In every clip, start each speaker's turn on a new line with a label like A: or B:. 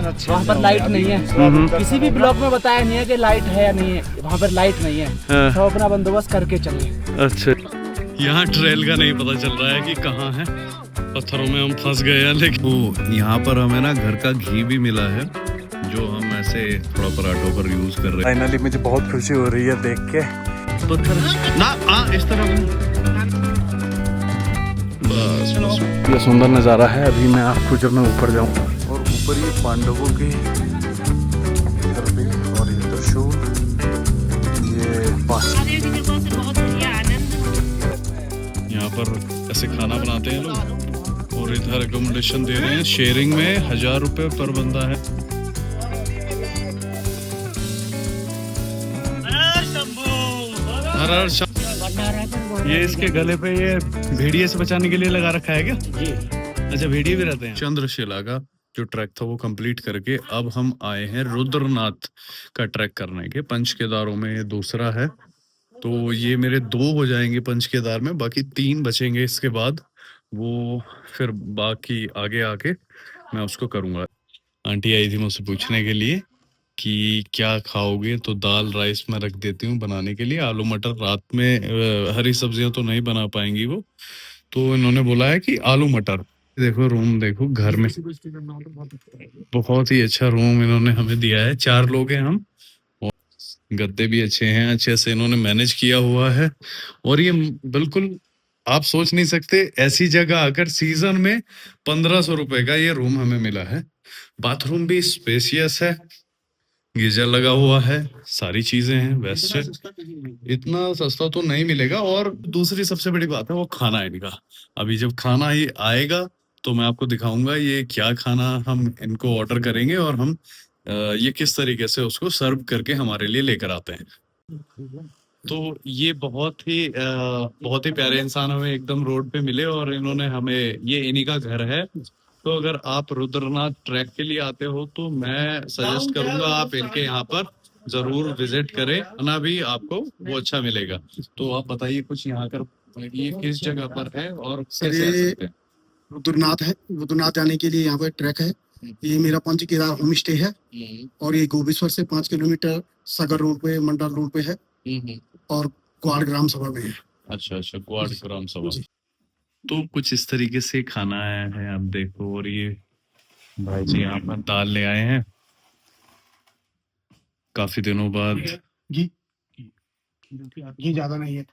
A: वहाँ पर लाइट नहीं है। किसी भी ब्लॉक में बताया नहीं है कि लाइट है या नहीं है, वहाँ पर लाइट नहीं है। तो अपना बंदोबस्त करके चलिए।
B: अच्छा, यहाँ ट्रेल का नहीं पता चल रहा है कि कहाँ है। पत्थरों में हम फंस गए हैं, लेकिन यहाँ पर हमें ना घर का घी भी मिला है, जो हम ऐसे थोड़ा पराठों पर यूज कर रहे हैं। फाइनली मुझे बहुत खुशी हो रही है देख के। पत्थर ना इस तरह ये सुंदर नज़ारा है। अभी मैं आपको जब मैं ऊपर जाऊँ और ऊपर ये पांडवों के इधर भी और ये त्रिशूल, ये यहाँ पर ऐसे खाना बनाते हैं लोग और इधर अकोमोडेशन दे रहे हैं। शेयरिंग में 1000 रुपये पर बंदा है। ये इसके गले पे ये भेड़िए से बचाने के लिए लगा रखा है क्या? अच्छा, भेड़िए भी रहते हैं। चंद्रशिला का जो ट्रैक था वो कंप्लीट करके अब हम आए हैं रुद्रनाथ का ट्रैक करने के। पंच केदारों में ये दूसरा है, तो ये मेरे 2 हो जाएंगे पंच केदार में, बाकी 3 बचेंगे इसके बाद। वो फिर बाकी आगे आके मैं उसको करूँगा। आंटी आई थी मुझसे पूछने के लिए कि क्या खाओगे, तो दाल राइस में रख देती हूँ बनाने के लिए। आलू मटर रात में हरी सब्जियां तो नहीं बना पाएंगी वो, तो इन्होंने बोला है कि आलू मटर। देखो रूम, देखो घर में बहुत ही अच्छा रूम इन्होंने हमें दिया है। 4 लोग हैं हम, और गद्दे भी अच्छे हैं, अच्छे से इन्होंने मैनेज किया हुआ है। और ये बिल्कुल आप सोच नहीं सकते, ऐसी जगह आकर सीजन में 1500 रुपए का ये रूम हमें मिला है। बाथरूम भी स्पेशियस है, गीजर लगा हुआ है, सारी चीजें हैं। वैसे इतना सस्ता तो नहीं मिलेगा। और दूसरी सबसे बड़ी बात है वो खाना इनका। अभी जब खाना ही आएगा तो मैं आपको दिखाऊंगा ये क्या खाना हम इनको ऑर्डर करेंगे और हम ये किस तरीके से उसको सर्व करके हमारे लिए लेकर आते हैं। तो ये बहुत ही प्यारे इंसान हमें एकदम रोड पे मिले और इन्होंने हमें, ये इन्हीं का घर है। तो अगर आप रुद्रनाथ ट्रैक के लिए आते हो तो मैं सजेस्ट करूंगा आप इनके यहाँ पर जरूर विजिट करें, खाना भी आपको वो अच्छा मिलेगा। तो आप बताइए कुछ यहाँ कर, ये किस जगह पर है और कैसे आ सकते हैं?
C: रुद्रनाथ है। रुद्रनाथ जाने के लिए यहाँ पर ट्रैक है। ये मेरा पंच केदार होम स्टे है और ये गोबेश्वर से 5 किलोमीटर सागर रोड पे, मंडल रोड पे है और क्वाड ग्राम सभा में है।
B: अच्छा, क्वाड ग्राम सभा। तो कुछ इस तरीके से खाना आया है, आप देखो। और ये भाई जी यहाँ पर दाल ले आए हैं काफी दिनों बाद।
C: घी ज्यादा नहीं है।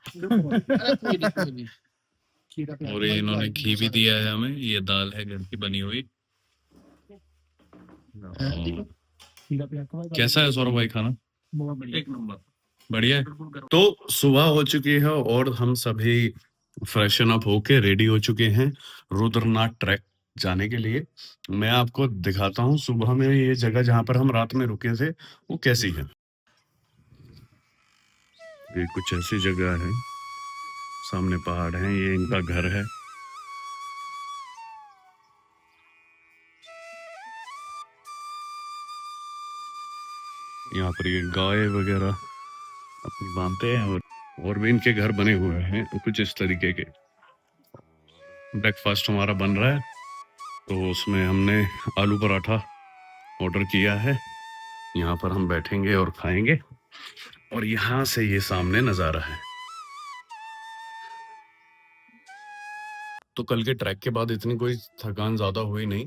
B: और ये इन्होंने घी भी दिया है हमें। ये दाल है घर की बनी हुई। कैसा है सौरभ भाई खाना? एक नंबर, बढ़िया है। तो सुबह हो चुकी है और हम सभी फ्रेशन अप होके रेडी हो चुके हैं रुद्रनाथ ट्रैक जाने के लिए। मैं आपको दिखाता हूँ सुबह में ये जगह जहाँ पर हम रात में रुके थे वो कैसी है। ये कुछ ऐसी जगह है, सामने पहाड़ है, ये इनका घर है। यहाँ पर ये गाय वगैरह अपनी बांधते हैं और भी इनके घर बने हुए हैं कुछ इस तरीके के। ब्रेकफास्ट हमारा बन रहा है, तो उसमें हमने आलू पराठा ऑर्डर किया है। यहाँ पर हम बैठेंगे और खाएंगे और यहाँ से ये सामने नज़ारा है। तो कल के ट्रैक के बाद इतनी कोई थकान ज़्यादा हुई नहीं।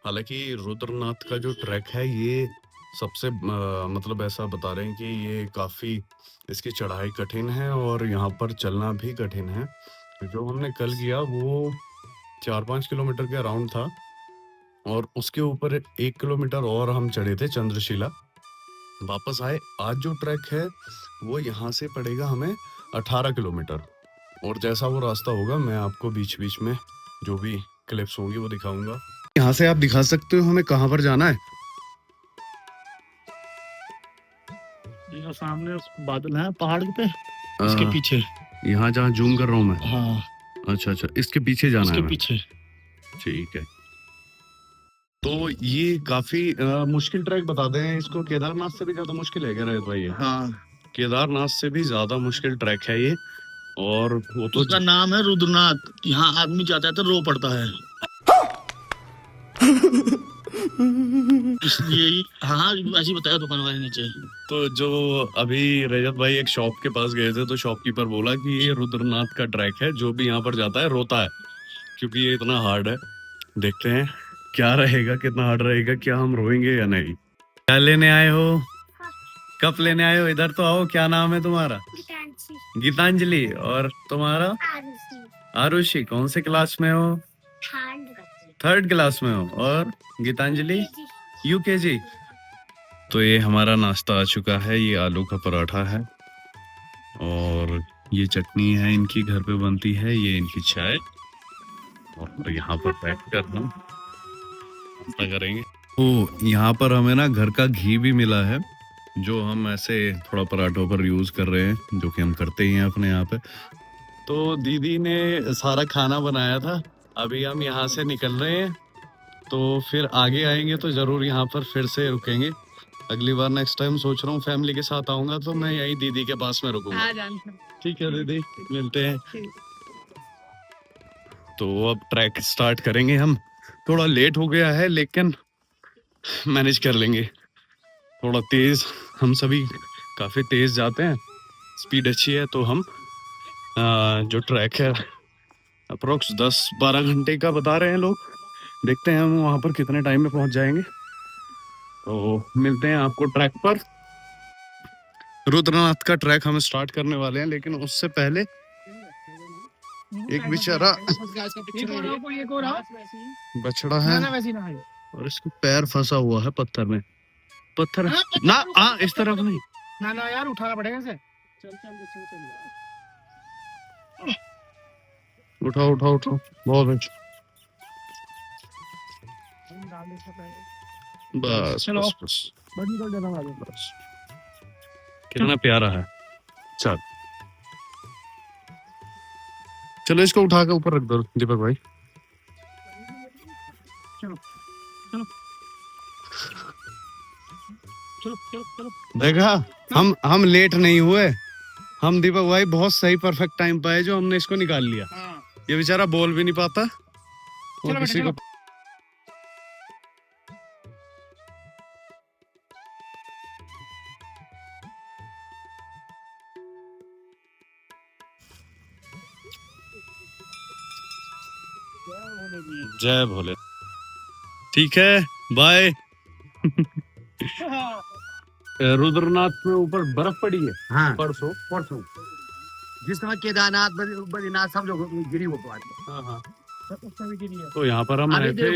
B: हालांकि रुद्रनाथ का जो ट्रैक है ये सबसे मतलब ऐसा बता रहे हैं कि ये काफ़ी, इसकी चढ़ाई कठिन है और यहाँ पर चलना भी कठिन है। जो हमने कल किया वो 4-5 किलोमीटर के अराउंड था और उसके ऊपर 1 किलोमीटर और हम चढ़े थे चंद्रशिला, वापस आए। आज जो ट्रैक है वो यहाँ से पड़ेगा हमें 18 किलोमीटर। और जैसा वो रास्ता होगा मैं आपको बीच बीच में जो भी क्लिप्स होंगी वो दिखाऊंगा। यहाँ से आप दिखा सकते हो हमें कहाँ पर जाना है?
A: ये सामने बादल है पहाड़ पे, इसके पीछे।
B: यहाँ जहाँ जूम कर रहा हूँ मैं?
A: हाँ।
B: अच्छा, इसके पीछे जाना है?
A: इसके पीछे।
B: ठीक है। तो ये काफी मुश्किल ट्रैक बताते हैं इसको। केदारनाथ से भी ज्यादा मुश्किल है क्या रोहित भाई?
A: हाँ,
B: केदारनाथ से भी ज्यादा मुश्किल ट्रैक है ये। और वो तो
A: उसका नाम है रुद्रनाथ। यहाँ आदमी जाता है तो रो पड़ता है।
D: इसलिए हाँ ऐसे बताया दुकान वाले नीचे।
B: तो जो अभी रजत भाई एक शॉप के पास गए थे तो शॉपकीपर बोला कि ये रुद्रनाथ का ट्रैक है, जो भी यहाँ पर जाता है रोता है क्योंकि ये इतना हार्ड है। देखते हैं क्या रहेगा, कितना हार्ड रहेगा, क्या हम रोएंगे या नहीं। क्या लेने आए हो? कब लेने आए हो? इधर तो आओ। क्या नाम है तुम्हारा? गीतांजलि। और तुम्हारा? आरुषि। कौन से क्लास में हो? थर्ड क्लास में हो। और गीतांजलि? यूकेजी। तो ये हमारा नाश्ता आ चुका है। ये आलू का पराठा है और ये चटनी है इनकी घर पे बनती है, ये इनकी चाय। और यहाँ पर पैक करना नाश्ता करेंगे। तो यहाँ पर हमें ना घर का घी भी मिला है, जो हम ऐसे थोड़ा पराठों पर यूज कर रहे हैं, जो कि हम करते ही हैं अपने यहाँ पे। तो दीदी ने सारा खाना बनाया था। अभी हम यहाँ से निकल रहे हैं, तो फिर आगे आएंगे तो जरूर यहाँ पर फिर से रुकेंगे। अगली बार नेक्स्ट टाइम सोच रहा हूँ फैमिली के साथ आऊंगा तो मैं यही दीदी के पास में रुकूंगा। ठीक है दीदी, मिलते हैं। तो अब ट्रैक स्टार्ट करेंगे हम। थोड़ा लेट हो गया है लेकिन मैनेज कर लेंगे। थोड़ा तेज, हम सभी काफी तेज जाते हैं, स्पीड अच्छी है। तो हम जो ट्रैक है अप्रोक्स 10-12 घंटे का बता रहे हैं लोग। देखते हैं हम वहां पर कितने टाइम में पहुंच जाएंगे। तो मिलते हैं आपको ट्रैक पर। रुद्रनाथ का ट्रैक हम स्टार्ट करने वाले हैं, लेकिन उससे पहले एक बेचारा बछड़ा है और इसका पैर फंसा हुआ है पत्थर में। पत्थर ना इस तरफ नहीं
A: ना यार, उठाना पड़ेगा इसे।
B: उठाओ उठाओ उठाओ, बहुत अच्छा। बस बस बस बस। कितना प्यारा है। चल चलो इसको उठा के ऊपर रख दो दीपक भाई।
A: चलो चलो चलो चलो चलो।
B: देखा, हम लेट नहीं हुए। हम दीपक भाई बहुत सही परफेक्ट टाइम पे है जो हमने इसको निकाल लिया। ये बेचारा बोल भी नहीं पाता और किसी को। जय भोले। ठीक है, बाय। रुद्रनाथ में ऊपर बर्फ पड़ी है।
E: हाँ
B: परसों
E: परसों जिस समय केदारनाथ बद्रीनाथ सब लोग गिरी वो बात।
B: हाँ। तो यहाँ पर हम आए थे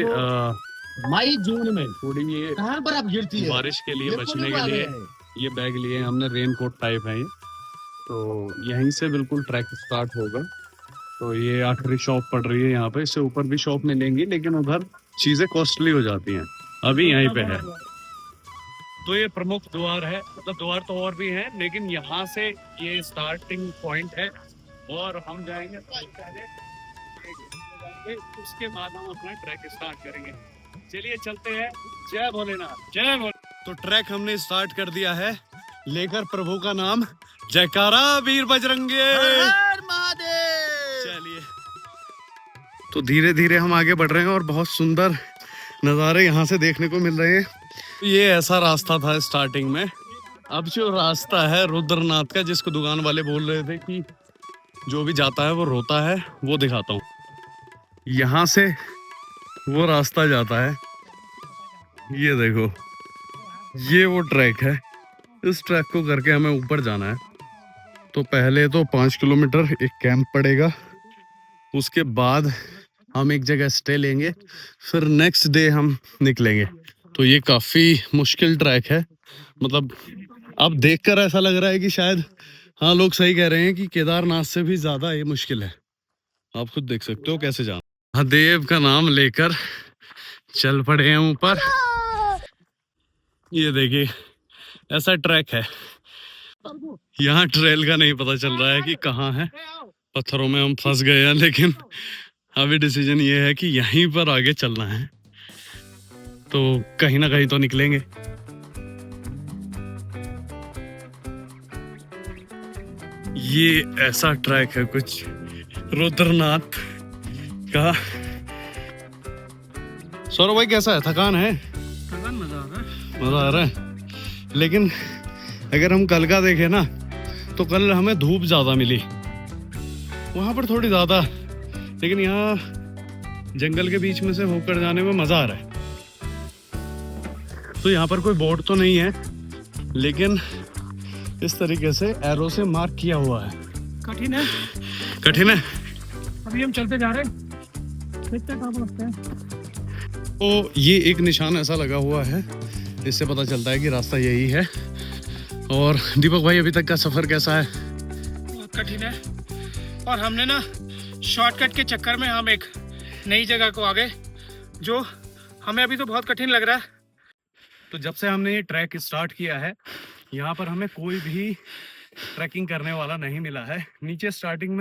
E: मई जून में।
B: थोड़ी ये
E: कहाँ बर्फ गिरती है
B: बारिश के लिए बचने के लिए ये बैग लिए हमने। रेन कोट टाइप है ये। तो यहीं से बिल्कुल ट्रैक स्टार्ट होगा। तो ये आखिरी शॉप पड़ रही है यहाँ पे। इससे ऊपर भी शॉप मिलेंगी लेकिन उधर चीजें कॉस्टली हो जाती हैं। अभी यहीं पे है। तो ये प्रमुख द्वार है, मतलब द्वार तो और भी हैं लेकिन यहाँ से ये स्टार्टिंग पॉइंट है और हम जाएंगे उसके बाद हम अपना ट्रैक स्टार्ट करेंगे। चलिए चलते हैं। जय भोलेनाथ। जय भोले। तो ट्रैक हमने स्टार्ट कर दिया है, लेकर प्रभु का नाम। जयकारा वीर बजरंगे। चलिए, तो धीरे धीरे हम आगे बढ़ रहे हैं और बहुत सुंदर नज़ारे यहाँ से देखने को मिल रहे हैं। ये ऐसा रास्ता था स्टार्टिंग में। अब जो रास्ता है रुद्रनाथ का, जिसको दुकान वाले बोल रहे थे कि जो भी जाता है वो रोता है, वो दिखाता हूँ। यहाँ से वो रास्ता जाता है, ये देखो, ये वो ट्रैक है। इस ट्रैक को करके हमें ऊपर जाना है। तो पहले तो 5 किलोमीटर एक कैंप पड़ेगा, उसके बाद हम एक जगह स्टे लेंगे, फिर नेक्स्ट डे हम निकलेंगे। तो ये काफी मुश्किल ट्रैक है, मतलब अब देखकर ऐसा लग रहा है कि शायद हाँ लोग सही कह रहे हैं कि केदारनाथ से भी ज्यादा ये मुश्किल है। आप खुद देख सकते हो कैसे जाना। महादेव का नाम लेकर चल पड़े हैं ऊपर। ये देखिए ऐसा ट्रैक है। यहाँ ट्रेल का नहीं पता चल रहा है कि कहाँ है। पत्थरों में हम फंस गए हैं, लेकिन अभी डिसीजन ये है कि यहीं पर आगे चलना है। तो कहीं ना कहीं तो निकलेंगे। ये ऐसा ट्रैक है कुछ रुद्रनाथ का। सौरभ भाई कैसा है? थकान है?
A: थकान मजा आ रहा है।
B: मजा आ रहा है। लेकिन अगर हम कल का देखें ना तो कल हमें धूप ज्यादा मिली, वहां पर थोड़ी ज्यादा, लेकिन यहाँ जंगल के बीच में से होकर जाने में मजा आ रहा है। तो यहाँ पर कोई बोर्ड तो नहीं है, लेकिन इस तरीके से एरो से मार्क किया हुआ है।
A: कठिन है,
B: कठिन है।
A: अभी हम चलते जा रहे हैं, देखते हैं कहाँ पर लगता है।
B: तो ये एक निशान ऐसा लगा हुआ है, इससे पता चलता है कि रास्ता यही है। और दीपक भाई, अभी तक का सफर कैसा है?
A: बहुत कठिन है, और हमने ना शॉर्टकट के चक्कर में हम एक नई जगह को आ गए, जो हमें अभी तो बहुत कठिन लग रहा है।
B: तो जब से हमने ये ट्रैक स्टार्ट किया है, यहाँ पर हमें कोई भी ट्रैकिंग करने वाला नहीं मिला है। नीचे स्टार्टिंग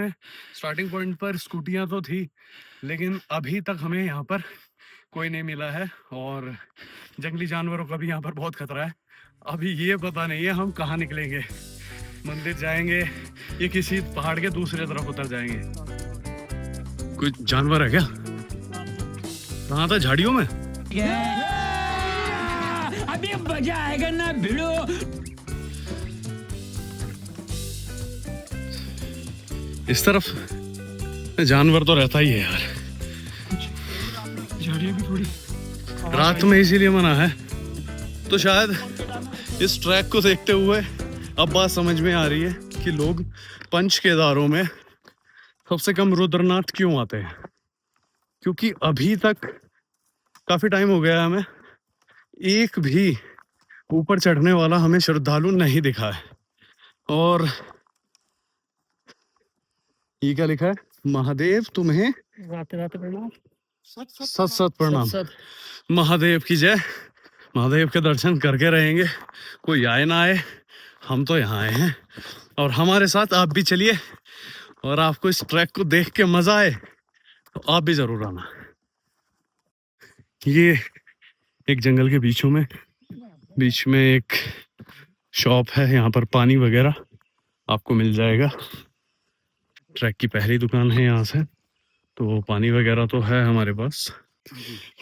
B: पॉइंट पर स्कूटियाँ तो थी, लेकिन अभी तक हमें यहाँ पर कोई नहीं मिला है। और जंगली जानवरों का भी यहाँ पर बहुत खतरा है। अभी ये पता नहीं है हम कहाँ निकलेंगे, मंदिर जाएंगे या किसी पहाड़ के दूसरे तरफ उतर जाएंगे। कोई जानवर है क्या? कहाँ था? झाड़ियों में?
F: अभी मजा आएगा ना भिड़ो।
B: इस तरफ जानवर तो रहता ही है यार,
A: झाड़ियाँ भी थोड़ी
B: रात में इसीलिए मना है। तो शायद इस ट्रैक को देखते हुए अब बात समझ में आ रही है कि लोग पंच केदारों में सबसे कम रुद्रनाथ क्यों आते हैं। क्योंकि अभी तक काफी टाइम हो गया हमें, एक भी ऊपर चढ़ने वाला हमें श्रद्धालु नहीं दिखा है। और ये क्या लिखा है? महादेव तुम्हें
A: रात प्रणाम,
B: सत सत प्रणाम। महादेव की जय। महादेव के दर्शन करके रहेंगे, कोई आए ना आए, हम तो यहाँ आए हैं। और हमारे साथ आप भी चलिए, और आपको इस ट्रैक को देख के मजा आए तो आप भी जरूर आना। ये एक जंगल के बीच में एक शॉप है, यहाँ पर पानी वगैरह आपको मिल जाएगा। ट्रैक की पहली दुकान है यहाँ से, तो पानी वगैरह तो है हमारे पास।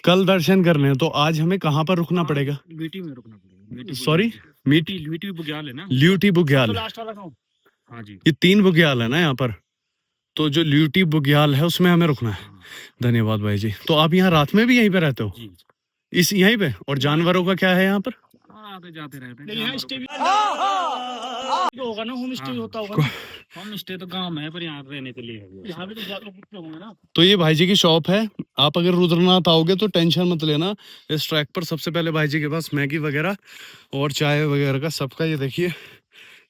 B: कल दर्शन करने हैं, तो आज हमें कहाँ पर रुकना पड़ेगा?
A: लीटी में रुकना पड़ेगा।
B: सॉरी,
A: लीटी बुग्याल है ना,
B: ल्यूटी बुग्याल।
A: लास्ट वाला गाँव। हाँ जी,
B: ये 3 बुग्याल है ना यहाँ पर, तो जो ल्यूटी बुग्याल है उसमें हमें रुकना है। धन्यवाद भाई जी। तो आप यहाँ रात में भी यहीं पे रहते हो?
A: जी।
B: इस यहीं पे? और जानवरों का क्या है यहाँ पर?
A: आते जाते रहते हैं। यहाँ स्टे भी होगा ना, होम स्टे होता होगा। होम स्टे तो गांव में है, पर यहाँ रहने के लिए है। यहाँ भी तो ज्यादा होंगे ना।
B: तो ये भाई जी की शॉप है। आप अगर रुद्रनाथ आओगे तो टेंशन मत लेना, इस ट्रैक पर सबसे पहले भाई जी के पास मैगी वगैरह और चाय वगैरह का सबका, ये देखिए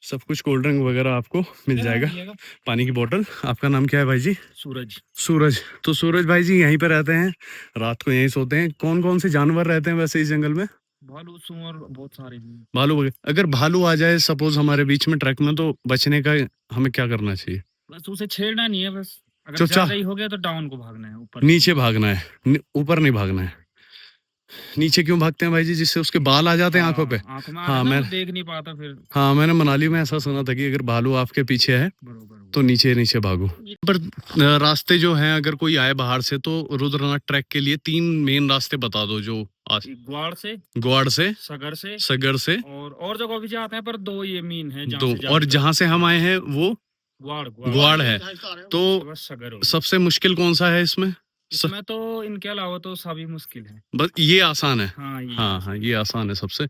B: सब कुछ, कोल्ड ड्रिंक वगैरह आपको मिल जाएगा, पानी की बोतल। आपका नाम क्या है भाई जी? सूरज। तो सूरज भाई जी यहीं पे रहते हैं, रात को यहीं सोते हैं। कौन कौन से जानवर रहते हैं वैसे इस जंगल में?
A: भालू, सुअर बहुत सारे हैं।
B: भालू वगैरह। अगर भालू आ जाए सपोज हमारे बीच में ट्रैक में, तो बचने का हमें क्या करना चाहिए?
A: बस उसे छेड़ना नहीं है, बस अगर
B: चुपचाप
A: ज्यादा ही हो गया तो डाउन को भागना है, ऊपर
B: नीचे भागना है, ऊपर नहीं भागना है। नीचे क्यों भागते हैं भाई जी? जिससे उसके बाल आ जाते हैं आंखों पे।
A: हाँ, मैं देख नहीं पाता फिर।
B: हाँ, मैंने मनाली में ऐसा सुना था कि अगर भालू आपके पीछे है तो नीचे भागो। पर रास्ते जो हैं, अगर कोई आए बाहर से, तो रुद्रनाथ ट्रैक के लिए 3 मेन रास्ते बता दो जो ग्वाड़ से सगर से
A: और जगह भी जाते हैं, पर 2 ये मेन है।
B: 2, और जहाँ से हम आए हैं वो ग्वाड़ है। तो सबसे मुश्किल कौन सा है इसमें?
A: इसमें तो इनके अलावा तो सभी मुश्किल है,
B: बस ये आसान है।
A: हाँ,
B: ये आसान है सबसे।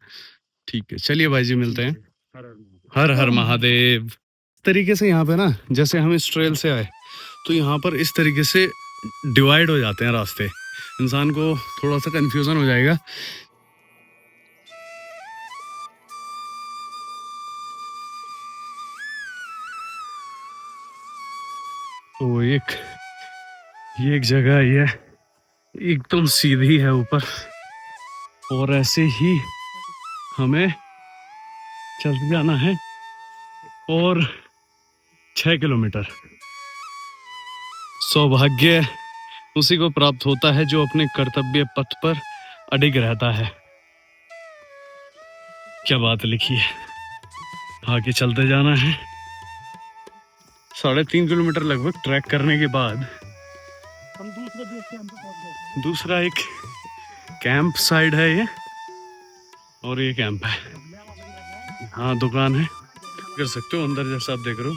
B: ठीक है, चलिए भाई जी, मिलते हैं। हर हर महादेव। इस तरीके से यहाँ पे ना, जैसे हम इस ट्रेल से आए तो यहाँ पर इस तरीके से डिवाइड हो जाते हैं रास्ते, इंसान को थोड़ा सा कंफ्यूजन हो जाएगा। तो ये एक जगह है, एकदम सीधी है ऊपर, और ऐसे ही हमें चलते जाना है, और 6 किलोमीटर। सौभाग्य उसी को प्राप्त होता है जो अपने कर्तव्य पथ पर अडिग रहता है। क्या बात लिखी है। आगे चलते जाना है। 3.5 किलोमीटर लगभग ट्रैक करने के बाद
A: हम दूसरा
B: दूसरा एक कैंप साइड है ये, और ये कैंप है। हाँ दुकान है, कर सकते हो अंदर, जैसा आप देख रहे हो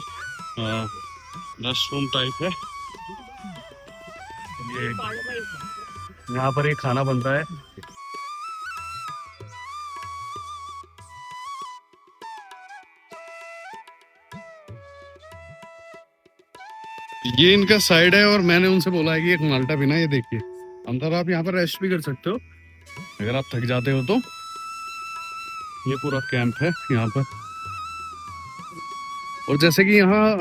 B: रेस्टरूम टाइप है। ये यहाँ पर एक खाना बन रहा है। ये इनका साइड है और मैंने उनसे बोला है कि एक माल्टा पीना। ये देखिए अंदर आप यहाँ पर रेस्ट भी कर सकते हो अगर आप थक जाते हो तो। ये पूरा कैंप है यहाँ पर। और जैसे कि यहाँ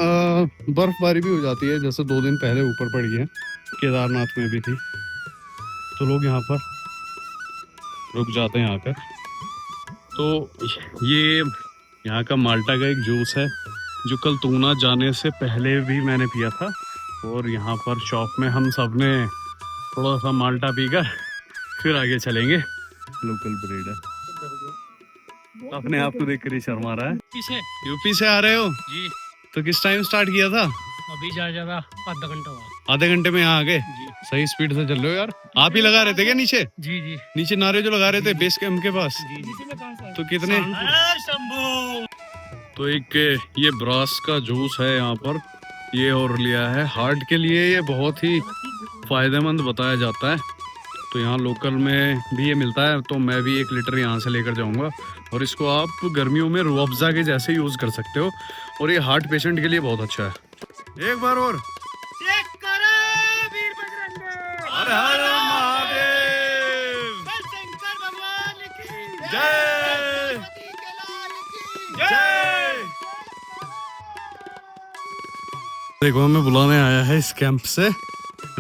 B: बर्फबारी भी हो जाती है, जैसे 2 दिन पहले ऊपर पड़ी है, केदारनाथ में भी थी, तो लोग यहाँ पर रुक जाते हैं आकर। तो ये यहाँ का माल्टा का एक जूस है जो कल तूना जाने से पहले भी मैंने पिया था। और यहाँ पर शॉप में हम सब ने थोड़ा सा माल्टा पीकर फिर आगे चलेंगे। लोकल ब्रीड है। अपने आप को देख कर ही शर्मा रहा है।
A: पीछे
B: यूपी से आ रहे हो
A: जी,
B: तो किस टाइम स्टार्ट किया था?
A: अभी जा जाएगा आधा घंटा हुआ।
B: आधे घंटे में यहाँ आ गए।
A: जी
B: सही स्पीड से चल रहे हो यार। आप ही लगा रहे थे क्या नीचे?
A: जी जी
B: नीचे नारे जो लगा रहे थे बेस कैंप के पास,
A: जी जी।
B: तो कितने? तो एक ये ब्रास का जूस है यहाँ पर, ये और लिया है। हार्ट के लिए ये बहुत ही फायदेमंद बताया जाता है। तो यहाँ लोकल में भी ये मिलता है, तो मैं भी 1 लीटर यहाँ से लेकर जाऊँगा। और इसको आप गर्मियों में रूह अफ़ज़ा के जैसे यूज़ कर सकते हो, और ये हार्ट पेशेंट के लिए बहुत अच्छा है। एक बार और
A: चेक करो वीर बजरंग।
B: हर हर महादेव,
A: शंकर भगवान की
B: जय जय। देखो हमें बुलाने आया है इस कैंप से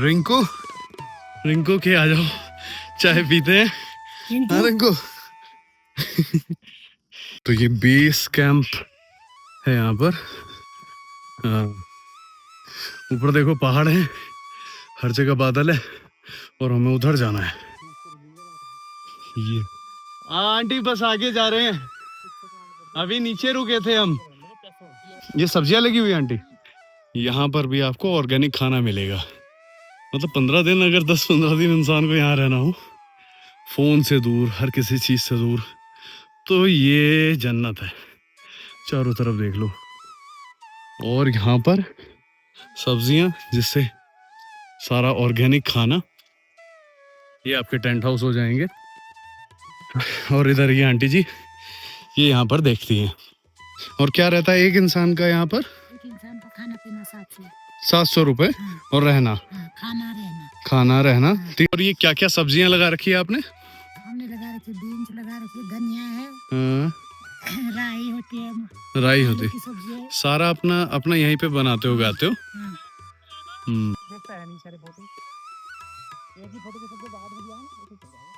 B: रिंकू। रिंकू के आ जाओ, चाय पीते हैं। हाँ रिंकू। तो ये बेस कैंप है यहाँ पर। ऊपर देखो पहाड़ है, हर जगह बादल है, और हमें उधर जाना है। ये आंटी बस आगे जा रहे हैं, अभी नीचे रुके थे हम। ये सब्जियां लगी हुई है आंटी। यहाँ पर भी आपको ऑर्गेनिक खाना मिलेगा। मतलब 15 दिन, अगर 10-15 दिन इंसान को यहाँ रहना हो, फोन से दूर, हर किसी चीज से दूर, तो ये जन्नत है। चारों तरफ देख लो, और यहाँ पर सब्जियां, जिससे सारा ऑर्गेनिक खाना। ये आपके टेंट हाउस हो जाएंगे। और इधर ये आंटी जी ये यहाँ पर देखती हैं। और क्या रहता है एक इंसान का यहाँ पर?
G: एक इंसान का खाना पीना
B: 700 रुपए।
G: हाँ।
B: और रहना? खाना रहना। और ये क्या क्या सब्जियां लगा रखी है आपने?
G: हमने लगा रखी, बीन्स लगा रखी, धनिया है,
B: हाँ,
G: राई होती है,
B: राई
G: आलू
B: होती।
G: की सब्जी है।
B: सारा अपना अपना यहीं पे बनाते हो, उगाते हो?
G: हाँ।
B: हम्म।
A: देखता है नहीं सारे फोटो, एक ही फोटो के सबके बाद में जाओ, एक ही चल जाएगा।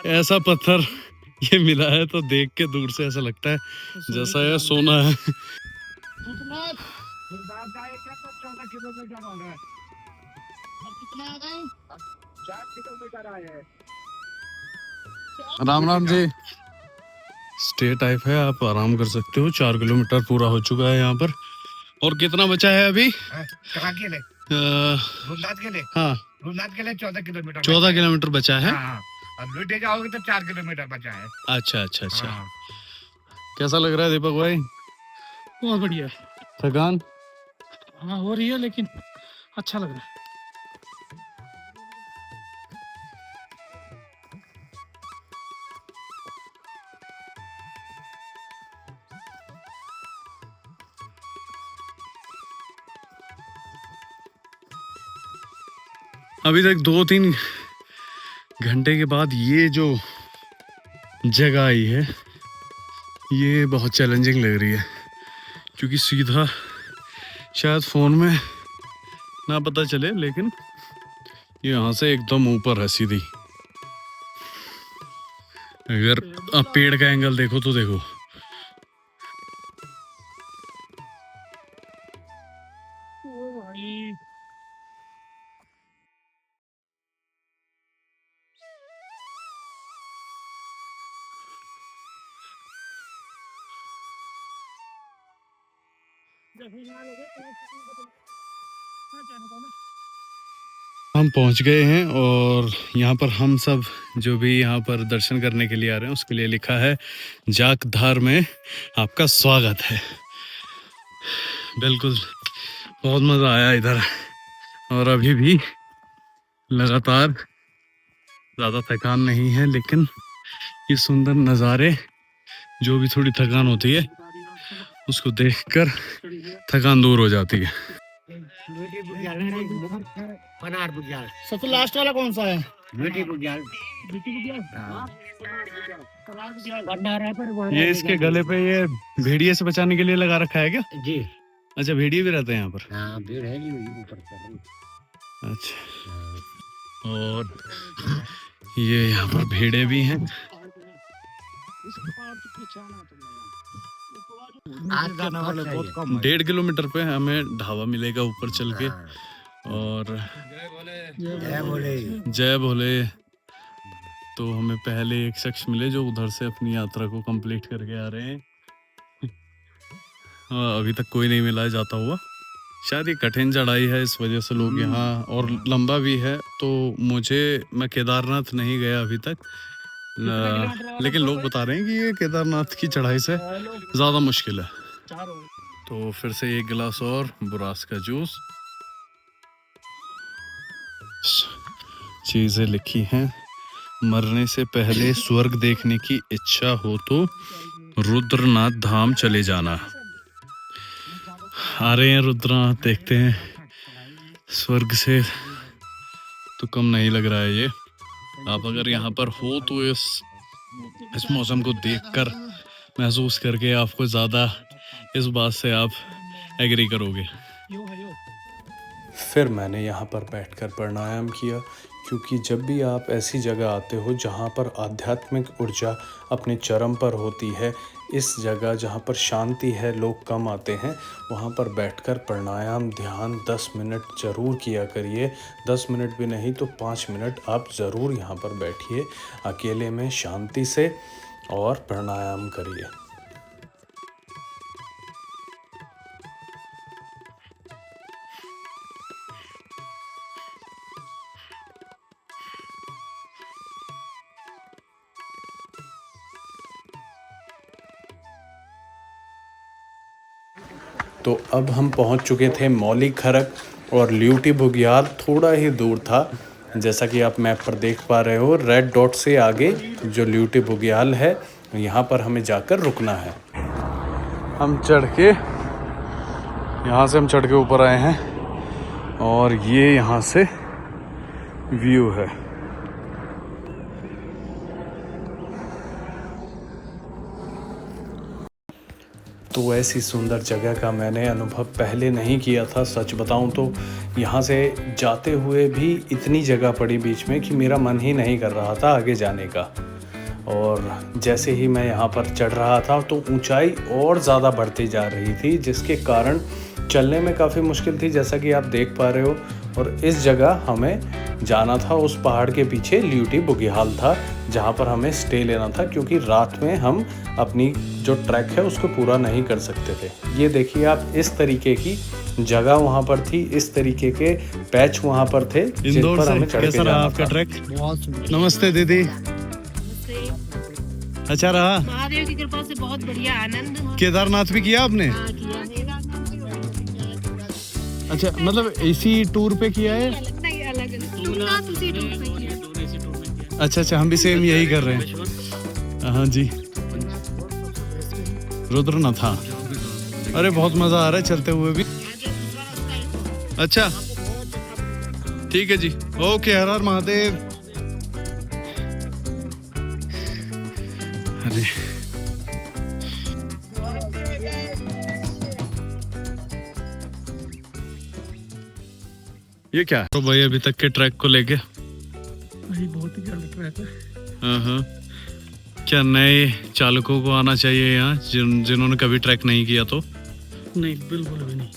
B: ऐसा पत्थर ये मिला है तो देख के दूर से ऐसा लगता है जैसा यह सोना है। राम राम जी। स्टे टाइप है, आप आराम कर सकते हो। 4 किलोमीटर पूरा हो चुका है यहाँ पर। और कितना बचा है अभी?
E: कहाँ के लिए? रुद्रनाथ के लिए?
B: हाँ,
E: रुद्रनाथ के लिए 14 किलोमीटर।
B: 14 किलोमीटर बचा है।
E: हाँ, अब लुटे जाओगे तो 4 किलोमीटर बचा है।
B: अच्छा अच्छा अच्छा।
E: हाँ।
B: कैसा लग रहा है दीपक भाई?
A: बहुत बढ़िया।
B: थकान?
A: हाँ हो रही है, लेकिन अच्छा लग रहा है।
B: अभी तक 2-3 घंटे के बाद ये जो जगह आई है ये बहुत चैलेंजिंग लग रही है, क्योंकि सीधा शायद फोन में ना पता चले, लेकिन यहाँ से एकदम ऊपर है सीधी। अगर आप पेड़ का एंगल देखो तो देखो, हम पहुंच गए हैं और यहाँ पर हम सब जो भी यहाँ पर दर्शन करने के लिए आ रहे हैं उसके लिए लिखा है जाकधार में आपका स्वागत है। बिल्कुल बहुत मज़ा आया इधर और अभी भी लगातार ज़्यादा थकान नहीं है, लेकिन ये सुंदर नज़ारे जो भी थोड़ी थकान होती है उसको देखकर थकान दूर हो जाती है।
A: सबसे लास्ट वाला कौन सा है?
B: ये इसके गले पे ये भेड़िए से बचाने के लिए लगा रखा है क्या?
E: जी
B: अच्छा, भेड़िए भी रहते हैं यहाँ पर?
E: हाँ भीड़ है जी ऊपर
B: अच्छा, और ये यहाँ पर भेड़े भी हैं।
E: आज जाने वाले बहुत कम
B: 1.5 किलोमीटर पे हमें ढाबा मिलेगा ऊपर चल के। और
E: जय भोले
B: जय भोले। तो हमें पहले एक शख्स मिले जो उधर से अपनी यात्रा को कंप्लीट करके आ रहे हैं। अभी तक कोई नहीं मिला है जाता हुआ। शायद ये कठिन चढ़ाई है इस वजह से लोग यहाँ, और लंबा भी है। तो मैं केदारनाथ नहीं गया अभी तक, लेकिन लोग बता रहे हैं कि ये केदारनाथ की चढ़ाई से ज़्यादा मुश्किल है। तो फिर से एक गिलास और बुरास का जूस। चीज़ें लिखी हैं, मरने से पहले स्वर्ग देखने की इच्छा हो तो रुद्रनाथ धाम चले जाना। आ रहे हैं रुद्रनाथ, देखते हैं। स्वर्ग से तो कम नहीं लग रहा है ये। आप अगर यहाँ पर हो तो इस मौसम को देखकर महसूस करके आपको ज़्यादा इस बात से आप एग्री करोगे। फिर मैंने यहाँ पर बैठकर प्राणायाम किया, क्योंकि जब भी आप ऐसी जगह आते हो जहाँ पर आध्यात्मिक ऊर्जा अपने चरम पर होती है, इस जगह जहाँ पर शांति है, लोग कम आते हैं, वहाँ पर बैठकर प्राणायाम ध्यान 10 मिनट ज़रूर किया करिए। 10 मिनट भी नहीं तो 5 मिनट आप ज़रूर यहाँ पर बैठिए अकेले में शांति से और प्राणायाम करिए। तो अब हम पहुंच चुके थे मौली खरक, और ल्यूटी बुग्याल थोड़ा ही दूर था। जैसा कि आप मैप पर देख पा रहे हो, रेड डॉट से आगे जो ल्यूटी बुग्याल है, यहाँ पर हमें जाकर रुकना है। हम यहाँ से चढ़ के ऊपर आए हैं और ये यहाँ से व्यू है। तो ऐसी सुंदर जगह का मैंने अनुभव पहले नहीं किया था। सच बताऊं तो यहाँ से जाते हुए भी इतनी जगह पड़ी बीच में कि मेरा मन ही नहीं कर रहा था आगे जाने का। और जैसे ही मैं यहाँ पर चढ़ रहा था तो ऊंचाई और ज़्यादा बढ़ती जा रही थी, जिसके कारण चलने में काफ़ी मुश्किल थी, जैसा कि आप देख पा रहे हो। और इस जगह हमें जाना था, उस पहाड़ के पीछे ल्यूटी बुग्याल था जहाँ पर हमें स्टे लेना था, क्योंकि रात में हम अपनी जो ट्रैक है उसको पूरा नहीं कर सकते थे। ये देखिए आप, इस तरीके की जगह वहाँ पर थी, इस तरीके के पैच वहाँ पर थे जिन पर हमें चढ़ के जाना था। आपका ट्रैक नमस्ते दीदी, अच्छा रहा?
H: महादेव की कृपा से बहुत बढ़िया, आनंद।
B: केदारनाथ भी किया आपने?
H: हाँ, किया।
B: अच्छा, मतलब इसी टूर पे किया है?
H: अलग उसी टूर पे किया।
B: अच्छा, हम भी सेम यही कर रहे हैं। हाँ जी, रुद्रनाथ। हाँ, अरे बहुत मजा आ रहा है चलते हुए भी। अच्छा ठीक है जी, ओके, हर हर महादेव। अरे ये क्या है? तो भाई अभी तक के ट्रैक को लेके
A: बहुत ही ज्यादा ट्रैक है।
B: हाँ, क्या नए चालकों को आना चाहिए यहाँ, जिन्होंने कभी ट्रैक नहीं किया तो?
A: नहीं, बिल्कुल भी नहीं।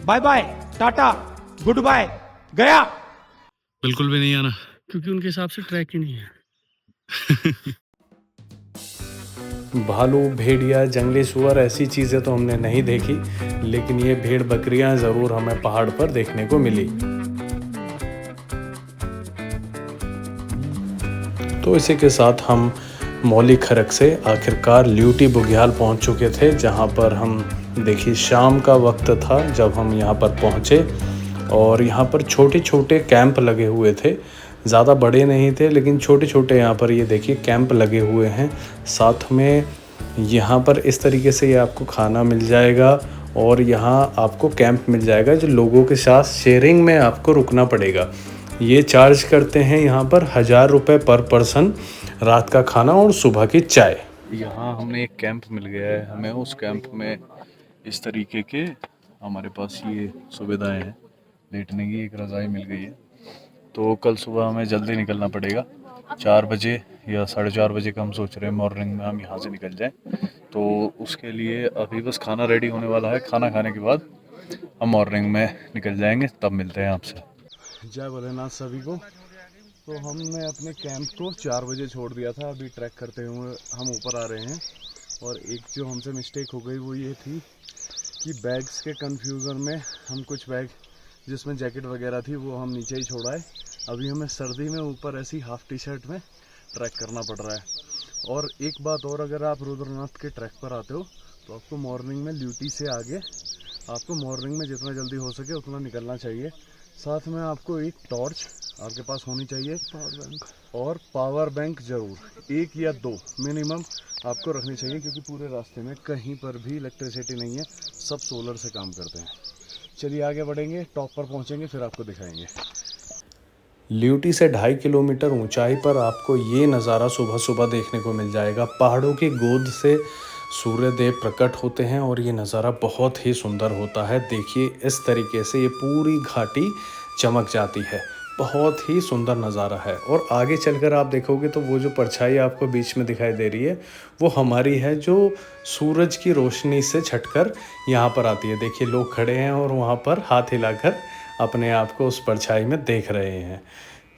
F: Bye bye, tata, good bye, गया।
B: बिल्कुल भी नहीं आना,
A: क्योंकि उनके हिसाब से ट्रैक ही नहीं है।
B: भालू, भेड़िया, जंगली सूअर ऐसी चीज़ें तो हमने नहीं देखी, लेकिन ये भेड़ बकरियां ज़रूर हमें पहाड़ पर देखने को मिली। तो इसी के साथ हम मौली खरक से आखिरकार ल्यूटी बुग्याल पहुंच चुके थे, जहां पर हम देखिए शाम का वक्त था जब हम यहां पर पहुंचे। और यहां पर छोटे छोटे कैंप लगे हुए थे, ज़्यादा बड़े नहीं थे लेकिन छोटे छोटे यहाँ पर ये देखिए कैंप लगे हुए हैं। साथ में यहाँ पर इस तरीके से ये आपको खाना मिल जाएगा और यहाँ आपको कैंप मिल जाएगा जो लोगों के साथ शेयरिंग में आपको रुकना पड़ेगा। ये चार्ज करते हैं यहाँ पर 1000 रुपये पर पर्सन, रात का खाना और सुबह की चाय। यहाँ हमने एक कैंप मिल गया है हमें। उस कैंप में इस तरीके के हमारे पास ये सुविधाएं हैं, लेटने की एक रज़ाई मिल गई है। तो कल सुबह हमें जल्दी निकलना पड़ेगा, 4 बजे या 4:30 बजे का हम सोच रहे हैं मॉर्निंग में हम यहाँ से निकल जाएं। तो उसके लिए अभी बस खाना रेडी होने वाला है, खाना खाने के बाद हम मॉर्निंग में निकल जाएंगे, तब मिलते हैं आपसे। जय भोलेनाथ सभी को। तो हमने अपने कैंप को 4 बजे छोड़ दिया था, अभी ट्रैक करते हुए हम ऊपर आ रहे हैं। और एक जो हमसे मिस्टेक हो गई वो ये थी कि बैग्स के कन्फ्यूज़न में हम कुछ बैग जिसमें जैकेट वगैरह थी वो हम नीचे ही छोड़ाए। अभी हमें सर्दी में ऊपर ऐसी हाफ टी शर्ट में ट्रैक करना पड़ रहा है। और एक बात और, अगर आप रुद्रनाथ के ट्रैक पर आते हो तो आपको मॉर्निंग में ल्यूटी से आगे आपको मॉर्निंग में जितना जल्दी हो सके उतना निकलना चाहिए। साथ में आपको एक टॉर्च आपके पास होनी चाहिए, पावर बैंक, और पावर बैंक ज़रूर 1 या 2 मिनिमम आपको रखनी चाहिए, क्योंकि पूरे रास्ते में कहीं पर भी इलेक्ट्रिसिटी नहीं है, सब सोलर से काम करते हैं। चलिए आगे बढ़ेंगे, टॉप पर पहुंचेंगे फिर आपको दिखाएंगे। ल्यूटी से 2.5 किलोमीटर ऊंचाई पर आपको ये नज़ारा सुबह सुबह देखने को मिल जाएगा। पहाड़ों की गोद से सूर्य देव प्रकट होते हैं और ये नज़ारा बहुत ही सुंदर होता है। देखिए इस तरीके से ये पूरी घाटी चमक जाती है, बहुत ही सुंदर नज़ारा है। और आगे चलकर आप देखोगे तो वो जो परछाई आपको बीच में दिखाई दे रही है वो हमारी है, जो सूरज की रोशनी से छटकर यहाँ पर आती है। देखिए लोग खड़े हैं और वहाँ पर हाथ हिलाकर अपने आप को उस परछाई में देख रहे हैं।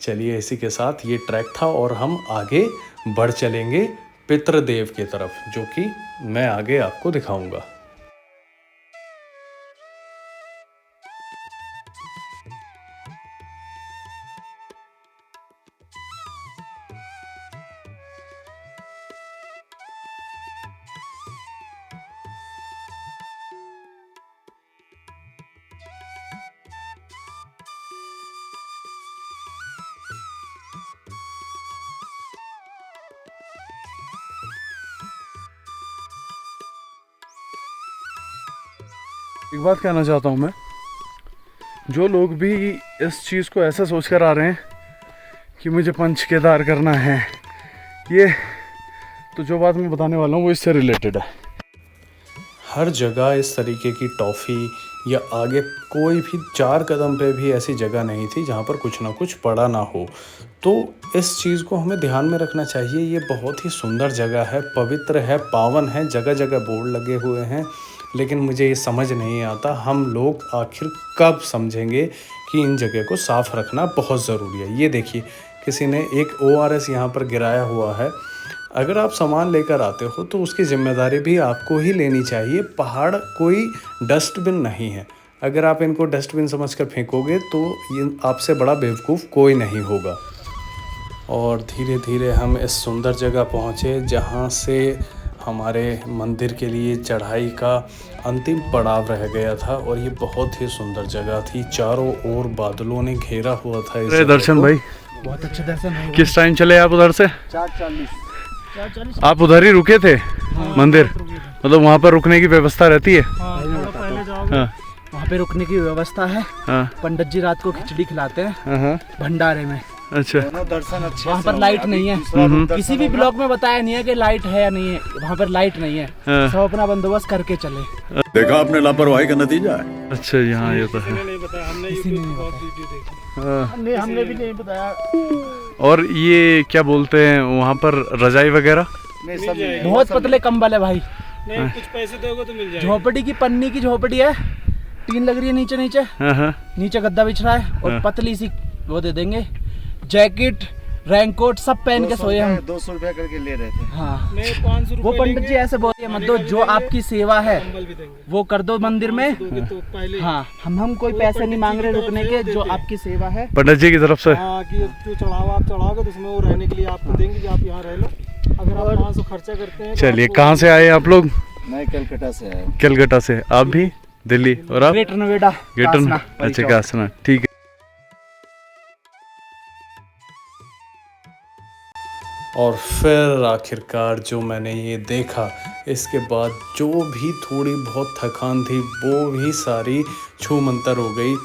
B: चलिए इसी के साथ ये ट्रैक था और हम आगे बढ़ चलेंगे पितृदेव की तरफ, जो कि मैं आगे आपको दिखाऊंगा। एक बात कहना चाहता हूँ मैं, जो लोग भी इस चीज़ को ऐसा सोचकर आ रहे हैं कि मुझे पंच केदार करना है, ये तो जो बात मैं बताने वाला हूँ वो इससे रिलेटेड है। हर जगह इस तरीके की टॉफ़ी या आगे कोई भी 4 कदम पे भी ऐसी जगह नहीं थी जहाँ पर कुछ ना कुछ पड़ा ना हो। तो इस चीज़ को हमें ध्यान में रखना चाहिए। ये बहुत ही सुंदर जगह है, पवित्र है, पावन है, जगह जगह बोर्ड लगे हुए हैं, लेकिन मुझे ये समझ नहीं आता हम लोग आखिर कब समझेंगे कि इन जगह को साफ़ रखना बहुत ज़रूरी है। ये देखिए किसी ने एक ORS यहाँ पर गिराया हुआ है। अगर आप सामान लेकर आते हो तो उसकी ज़िम्मेदारी भी आपको ही लेनी चाहिए। पहाड़ कोई डस्टबिन नहीं है, अगर आप इनको डस्टबिन समझकर फेंकोगे तो ये आपसे बड़ा बेवकूफ़ कोई नहीं होगा। और धीरे धीरे हम इस सुंदर जगह पहुँचे जहाँ से हमारे मंदिर के लिए चढ़ाई का अंतिम पड़ाव रह गया था। और ये बहुत ही सुंदर जगह थी, चारों ओर बादलों ने घेरा हुआ था। इस दर्शन भाई
C: बहुत अच्छे दर्शन है।
B: किस टाइम चले आप उधर से?
C: 4:40।
B: आप उधर ही रुके थे? मंदिर मतलब वहाँ पर रुकने की व्यवस्था रहती है? हाँ।
I: वहाँ पे रुकने की व्यवस्था है।
B: हाँ।
I: पंडित जी रात को खिचड़ी खिलाते हैं
B: हाँ।
I: भंडारे में।
B: अच्छा।
C: दर्शन अच्छे।
I: वहाँ पर लाइट नहीं है, किसी भी ब्लॉक में बताया नहीं है कि लाइट है या नहीं है। वहाँ पर लाइट नहीं है, सब अपना बंदोबस्त करके चले।
J: देखा आपने लापरवाही का नतीजा है।
B: अच्छा यहाँ ये तो है।
C: हमने भी नहीं बताया।
B: और ये क्या बोलते हैं वहाँ पर रजाई वगैरह?
I: बहुत पतले कंबल है भाई,
A: कुछ पैसे दोगे तो मिल जाएगा।
I: झोपड़ी की पन्नी की झोपड़ी है, टीन लग रही है नीचे नीचे, नीचे गद्दा बिछ रहा है और पतली सी वो दे देंगे। जैकेट, रेनकोट सब पहन के सोए हम।
E: 200 रुपया करके ले रहे थे।
I: हाँ
A: नहीं 500
I: वो पंडित जी ऐसे बोलते मत दो, जो आपकी सेवा है
A: कंबल भी देंगे
I: वो कर दो मंदिर में।
A: तो पहले
I: हाँ हम कोई पैसे नहीं मांग रहे रुकने के, जो आपकी सेवा है
B: पंडित जी की तरफ से।
A: हाँ कि जो चढ़ावा आप चढ़ाओगे तो उसमें वो रहने के लिए आपको देंगे कि आप यहाँ रह लो। अगर आप 500 खर्चा करते हैं तो
B: चलिए,
A: आपको-
B: कहाँ से आए आप लोग?
E: मैं कलकत्ता से आया।
B: कलकत्ता से। आप भी? दिल्ली। और आप?
I: ग्रेटर नोएडा।
B: ग्रेटर।
I: कासना,
B: अच्छा कासना, ठीक है। और फिर आखिरकार जो मैंने ये देखा, इसके बाद जो भी थोड़ी बहुत थकान थी वो भी सारी छू मंतर हो गई।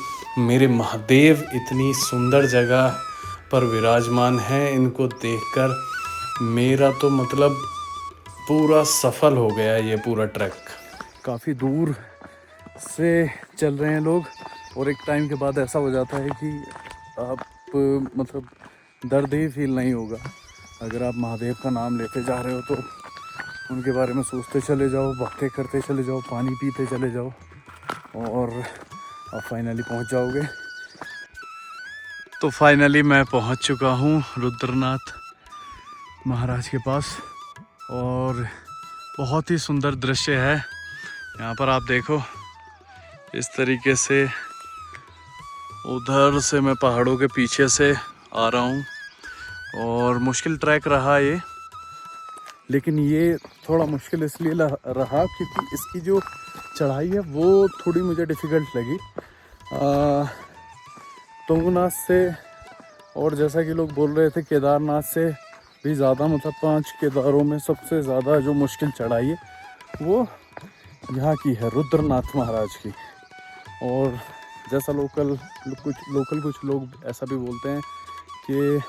B: मेरे महादेव इतनी सुंदर जगह पर विराजमान हैं, इनको देखकर मेरा तो मतलब पूरा सफल हो गया ये पूरा ट्रैक। काफ़ी दूर से चल रहे हैं लोग और एक टाइम के बाद ऐसा हो जाता है कि आप मतलब दर्द ही फील नहीं होगा। अगर आप महादेव का नाम लेते जा रहे हो तो उनके बारे में सोचते चले जाओ, बातें करते चले जाओ, पानी पीते चले जाओ और आप फाइनली पहुंच जाओगे। तो फाइनली मैं पहुंच चुका हूं रुद्रनाथ महाराज के पास और बहुत ही सुंदर दृश्य है यहाँ पर। आप देखो इस तरीके से उधर से मैं पहाड़ों के पीछे से आ रहा हूँ और मुश्किल ट्रैक रहा ये, लेकिन ये थोड़ा मुश्किल इसलिए रहा क्योंकि इसकी जो चढ़ाई है वो थोड़ी मुझे डिफ़िकल्ट लगी तुंगनाथ से। और जैसा कि लोग बोल रहे थे केदारनाथ से भी ज़्यादा, मतलब 5 केदारों में सबसे ज़्यादा जो मुश्किल चढ़ाई है वो यहाँ की है, रुद्रनाथ महाराज की। और जैसा कुछ लोग ऐसा भी बोलते हैं कि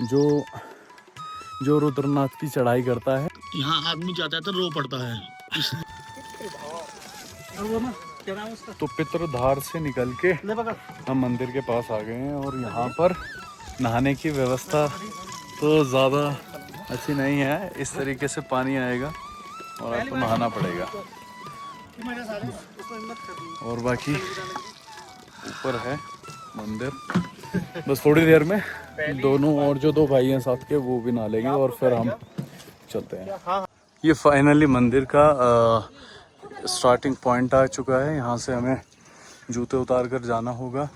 B: जो रुद्रनाथ की चढ़ाई करता है,
D: यहाँ आदमी जाता है तो रो पड़ता है।
B: तो पितरधार से निकल के हम मंदिर के पास आ गए हैं और यहाँ पर नहाने की व्यवस्था तो ज़्यादा अच्छी नहीं है। इस तरीके से पानी आएगा और आपको नहाना पड़ेगा। और बाकी ऊपर है मंदिर, बस थोड़ी देर में दोनों और जो 2 भाई हैं साथ के वो भी नहा लेंगे और फिर हम चलते हैं। ये फाइनली मंदिर का स्टार्टिंग पॉइंट आ चुका है। यहाँ से हमें जूते उतार कर जाना होगा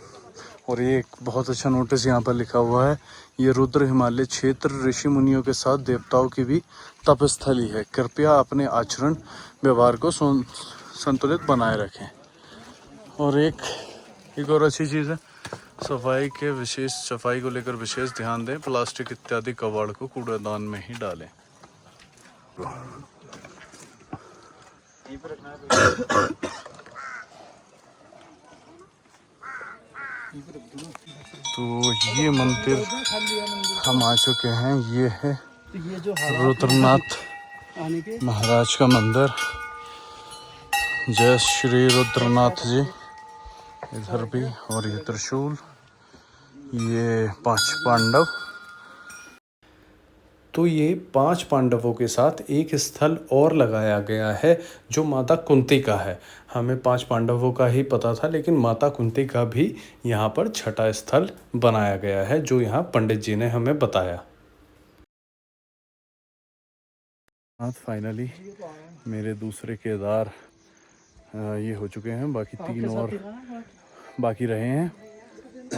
B: और ये एक बहुत अच्छा नोटिस यहाँ पर लिखा हुआ है, ये रुद्र हिमालय क्षेत्र ऋषि मुनियों के साथ देवताओं की भी तपस्थली है, कृपया अपने आचरण व्यवहार को संतुलित बनाए रखें। और एक और अच्छी चीज़ है, सफाई को लेकर विशेष ध्यान दें, प्लास्टिक इत्यादि कबाड़ को कूड़ेदान में ही डालें। तो ये मंदिर हम आ चुके हैं, ये है रुद्रनाथ महाराज का मंदिर। जय श्री रुद्रनाथ जी। इधर भी, और ये त्रिशूल, ये 5 पांडव। तो ये 5 पांडवों के साथ एक स्थल और लगाया गया है जो माता कुंती का है। हमें 5 पांडवों का ही पता था, लेकिन माता कुंती का भी यहाँ पर छठा स्थल बनाया गया है जो यहाँ पंडित जी ने हमें बताया। फाइनली मेरे दूसरे केदार ये हो चुके हैं, बाकी 3 और बाकी रहे हैं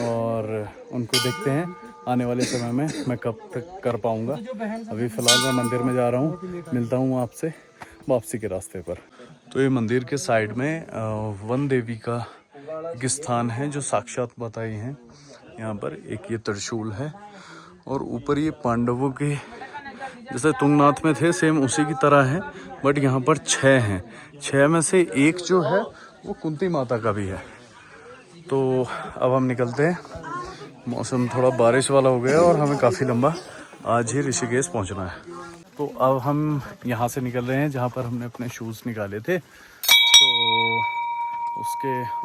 B: और उनको देखते हैं आने वाले समय में मैं कब तक कर पाऊँगा। अभी फ़िलहाल मैं मंदिर में जा रहा हूँ, मिलता हूँ आपसे वापसी के रास्ते पर। तो ये मंदिर के साइड में वन देवी का एक स्थान है जो साक्षात बताई हैं यहाँ पर। एक ये त्रिशूल है और ऊपर ये पांडवों के जैसे तुंगनाथ में थे सेम उसी की तरह है, बट यहाँ पर 6 हैं। 6 में से एक जो है वो कुंती माता का भी है। तो अब हम निकलते हैं, मौसम थोड़ा बारिश वाला हो गया और हमें काफ़ी लंबा आज ही ऋषिकेश पहुँचना है। तो अब हम यहाँ से निकल रहे हैं जहाँ पर हमने अपने शूज़ निकाले थे, तो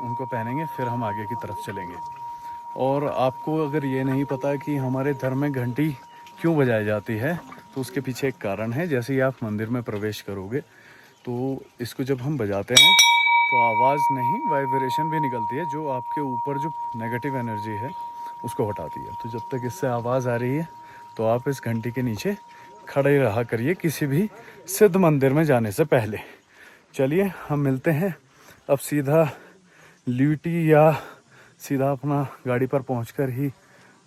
B: उनको पहनेंगे, फिर हम आगे की तरफ चलेंगे। और आपको अगर ये नहीं पता कि हमारे धर्म में घंटी क्यों बजाई जाती है, तो उसके पीछे एक कारण है। जैसे ही आप मंदिर में प्रवेश करोगे तो इसको जब हम बजाते हैं तो आवाज़ नहीं, वाइब्रेशन भी निकलती है, जो आपके ऊपर जो नेगेटिव एनर्जी है उसको हटा दिया। तो जब तक इससे आवाज़ आ रही है तो आप इस घंटी के नीचे खड़े रहा करिए किसी भी सिद्ध मंदिर में जाने से पहले। चलिए हम मिलते हैं अब सीधा ल्यूटी या सीधा अपना गाड़ी पर पहुंचकर ही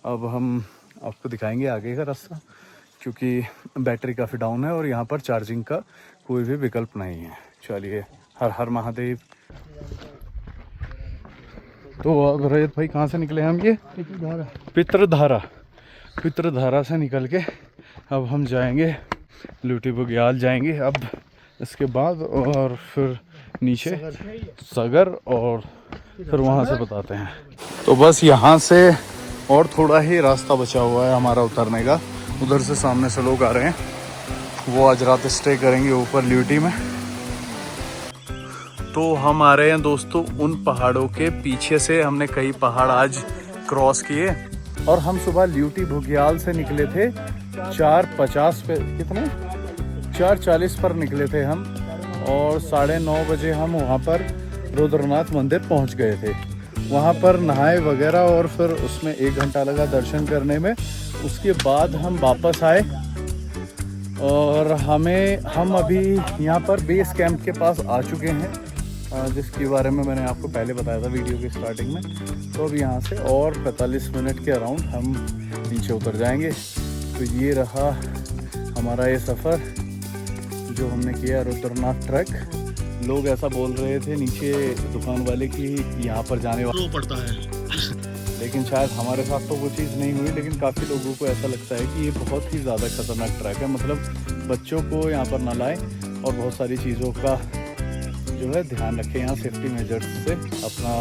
B: अब हम आपको दिखाएंगे आगे का रास्ता, क्योंकि बैटरी काफ़ी डाउन है और यहाँ पर चार्जिंग का कोई भी विकल्प नहीं है। चलिए, हर हर महादेव। तो अब रजत भाई कहाँ से निकले हम? ये पितरधारा से निकल के अब हम जाएंगे ल्यूटी बुग्याल जाएंगे अब इसके बाद, और फिर नीचे सगर, और फिर वहाँ से बताते हैं। तो बस यहाँ से और थोड़ा ही रास्ता बचा हुआ है हमारा उतरने का। उधर से सामने से लोग आ रहे हैं, वो आज रात स्टे करेंगे ऊपर ल्यूटी में। तो हम आ रहे हैं दोस्तों उन पहाड़ों के पीछे से। हमने कई पहाड़ आज क्रॉस किए और हम सुबह ल्यूटी बुग्याल से निकले थे 4:50 पे, कितने 4:40 पर निकले थे हम, और 9:30 बजे हम वहाँ पर रुद्रनाथ मंदिर पहुँच गए थे। वहाँ पर नहाए वगैरह और फिर उसमें 1 घंटा लगा दर्शन करने में। उसके बाद हम वापस आए और हम अभी यहाँ पर बेस कैंप के पास आ चुके हैं, जिसके बारे में मैंने आपको पहले बताया था वीडियो के स्टार्टिंग में। तो अब यहाँ से और 45 मिनट के अराउंड हम नीचे उतर जाएंगे। तो ये रहा हमारा ये सफ़र जो हमने किया रुद्रनाथ ट्रैक। लोग ऐसा बोल रहे थे नीचे दुकान वाले की यहाँ पर जाने वाला
D: पड़ता है,
B: लेकिन शायद हमारे साथ तो वो चीज़ नहीं हुई। लेकिन काफ़ी लोगों को ऐसा लगता है कि ये बहुत ही ज़्यादा खतरनाक ट्रैक है, मतलब बच्चों को यहाँ पर ना लाएं और बहुत सारी चीज़ों का जो है ध्यान रखें। यहाँ सेफ्टी मेजर्स से अपना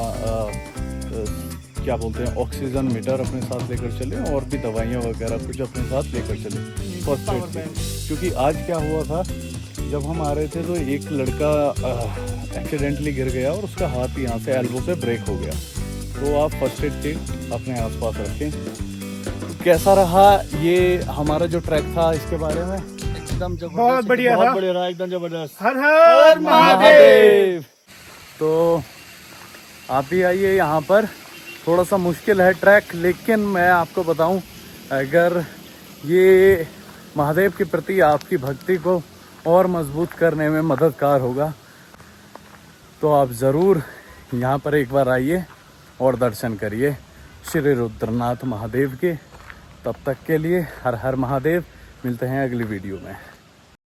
B: क्या बोलते हैं ऑक्सीजन मीटर अपने साथ लेकर चलें, और भी दवाइयाँ वगैरह कुछ अपने साथ लेकर चलें फर्स्ट एड। क्योंकि आज क्या हुआ था, जब हम आ रहे थे तो एक लड़का एक्सीडेंटली गिर गया और उसका हाथ यहाँ से एल्बो से ब्रेक हो गया। तो आप फर्स्ट एड किट अपने आसपास रखें। कैसा रहा ये हमारा जो ट्रैक था, इसके बारे में?
D: एकदम जबरदस्त,
A: बहुत बढ़िया
D: रहा, एकदम जबरदस्त।
A: हर हर महादेव।
B: तो आप भी आइए यहाँ पर। थोड़ा सा मुश्किल है ट्रैक, लेकिन मैं आपको बताऊं, अगर ये महादेव के प्रति आपकी भक्ति को और मजबूत करने में मददगार होगा तो आप ज़रूर यहाँ पर एक बार आइए और दर्शन करिए श्री रुद्रनाथ महादेव के। तब तक के लिए हर हर महादेव। मिलते हैं अगली वीडियो में।